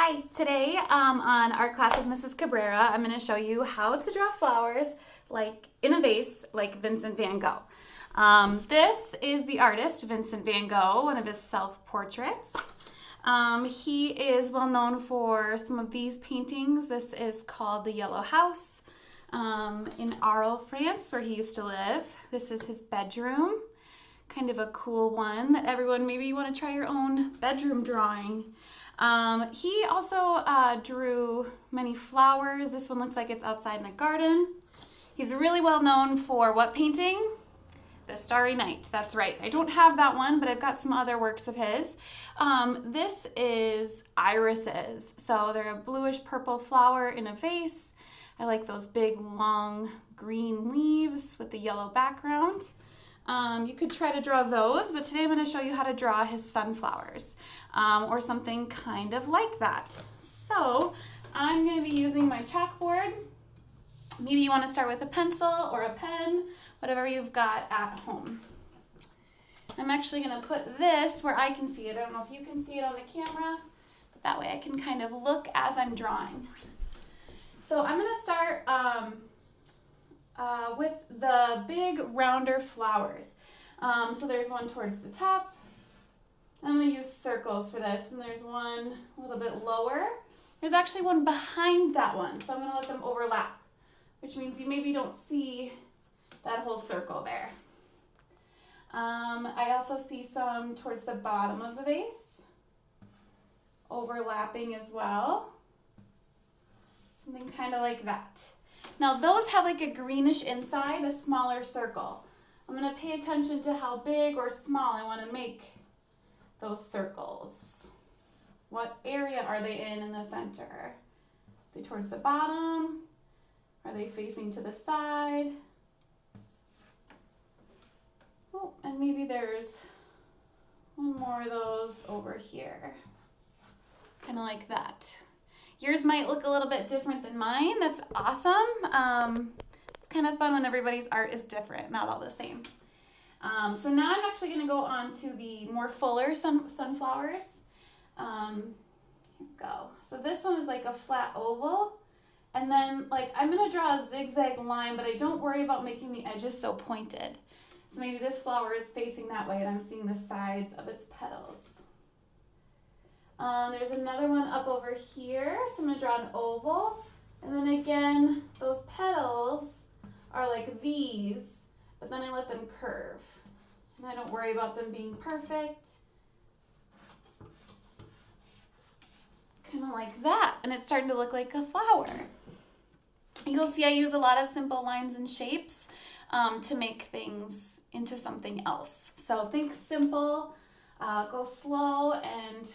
Hi, today on Art Class with Mrs. Cabrera, I'm going to show you how to draw flowers like in a vase like Vincent van Gogh. This is the artist Vincent van Gogh, one of his self-portraits. He is well known for some of these paintings. This is called The Yellow House in Arles, France, where he used to live. This is his bedroom. Kind of a cool one that everyone, maybe you want to try your own bedroom drawing. He also drew many flowers. This one looks like it's outside in a garden. He's really well known for what painting? The Starry Night. That's right. I don't have that one, but I've got some other works of his. This is irises. So they're a bluish purple flower in a vase. I like those big long green leaves with the yellow background. You could try to draw those, but today I'm going to show you how to draw his sunflowers or something kind of like that. So I'm going to be using my chalkboard. Maybe you want to start with a pencil or a pen, whatever you've got at home. I'm actually going to put this where I can see it. I don't know if you can see it on the camera, but that way I can kind of look as I'm drawing. So I'm going to start with the big rounder flowers. So there's one towards the top. I'm going to use circles for this, and there's one a little bit lower. There's actually one behind that one, so I'm going to let them overlap, which means you maybe don't see that whole circle there. I also see some towards the bottom of the vase, overlapping as well. Something kind of like that. Now those have like a greenish inside, a smaller circle. I'm going to pay attention to how big or small I want to make those circles. What area are they in the center? Are they towards the bottom? Are they facing to the side? Oh, and maybe there's one more of those over here. Kind of like that. Yours might look a little bit different than mine. That's awesome. It's kind of fun when everybody's art is different, not all the same. So now I'm actually going to go on to the more fuller sunflowers. Here we go. So this one is like a flat oval. And then I'm going to draw a zigzag line, but I don't worry about making the edges so pointed. So maybe this flower is facing that way and I'm seeing the sides of its petals. There's another one up over here, so I'm going to draw an oval. And then again, those petals are like V's, but then I let them curve. And I don't worry about them being perfect. Kind of like that, and it's starting to look like a flower. You'll see I use a lot of simple lines and shapes to make things into something else. So think simple, go slow, and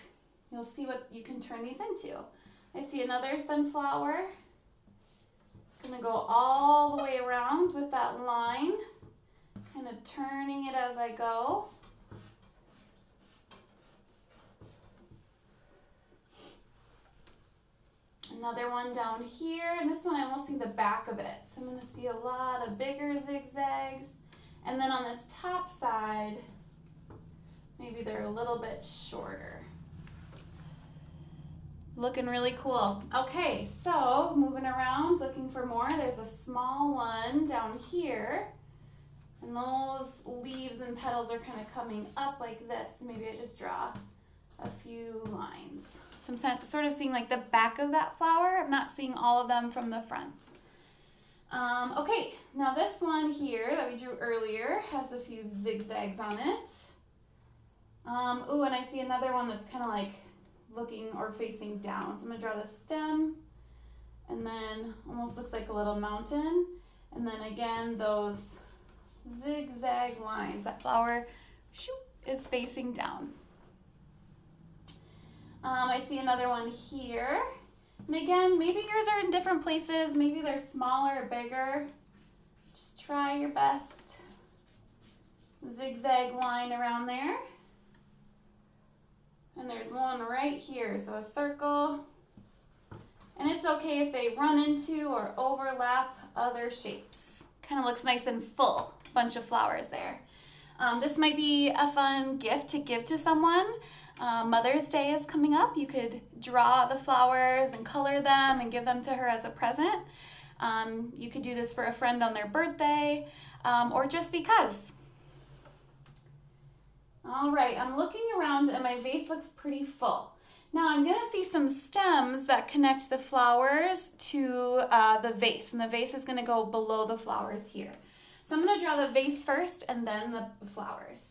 you'll see what you can turn these into. I see another sunflower. I'm going to go all the way around with that line, kind of turning it as I go. Another one down here, and this one I almost see the back of it. So I'm going to see a lot of bigger zigzags. And then on this top side, maybe they're a little bit shorter. Looking really cool. Okay, so moving around, looking for more. There's a small one down here. And those leaves and petals are kind of coming up like this. Maybe I just draw a few lines. So I'm sort of seeing like the back of that flower. I'm not seeing all of them from the front. Okay, now this one here that we drew earlier has a few zigzags on it. Ooh, and I see another one that's kind of like looking or facing down. So I'm going to draw the stem, and then almost looks like a little mountain. And then again, those zigzag lines. That flower is facing down. I see another one here. And again, maybe yours are in different places. Maybe they're smaller or bigger. Just try your best. Zigzag line around there. And there's one right here, so a circle. And it's okay if they run into or overlap other shapes. Kind of looks nice and full, bunch of flowers there. This might be a fun gift to give to someone. Mother's Day is coming up. You could draw the flowers and color them and give them to her as a present. You could do this for a friend on their birthday, or just because. All right, I'm looking around and my vase looks pretty full. Now I'm gonna see some stems that connect the flowers to the vase, and the vase is gonna go below the flowers here. So I'm gonna draw the vase first and then the flowers.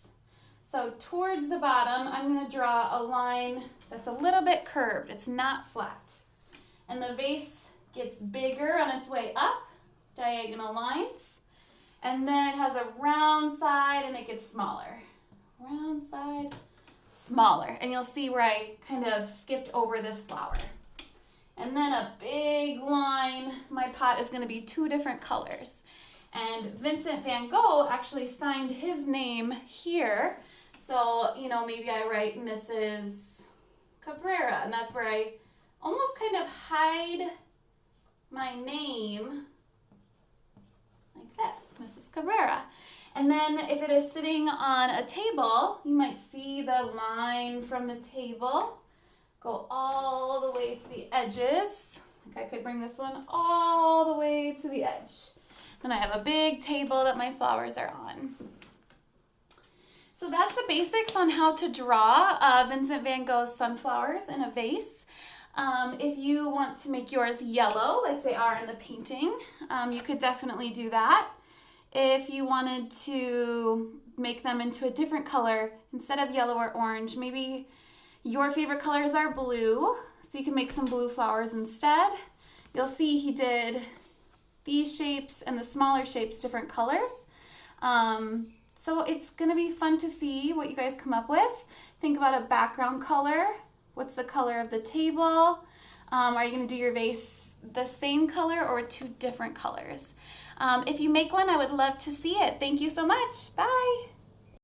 So towards the bottom, I'm gonna draw a line that's a little bit curved. It's not flat. And the vase gets bigger on its way up, diagonal lines. And then it has a round side and it gets smaller. Round side, smaller. And you'll see where I kind of skipped over this flower. And then a big line. My pot is gonna be 2 different colors. And Vincent van Gogh actually signed his name here. So, you know, maybe I write Mrs. Cabrera, and that's where I almost kind of hide my name like this, Mrs. Cabrera. And then if it is sitting on a table, you might see the line from the table go all the way to the edges. Like I could bring this one all the way to the edge. And I have a big table that my flowers are on. So that's the basics on how to draw Vincent van Gogh's sunflowers in a vase. If you want to make yours yellow like they are in the painting, you could definitely do that. If you wanted to make them into a different color, instead of yellow or orange, maybe your favorite colors are blue, so you can make some blue flowers instead. You'll see he did these shapes and the smaller shapes different colors. So it's gonna be fun to see what you guys come up with. Think about a background color. What's the color of the table? Are you gonna do your vase the same color or 2 different colors? If you make one, I would love to see it. Thank you so much. Bye.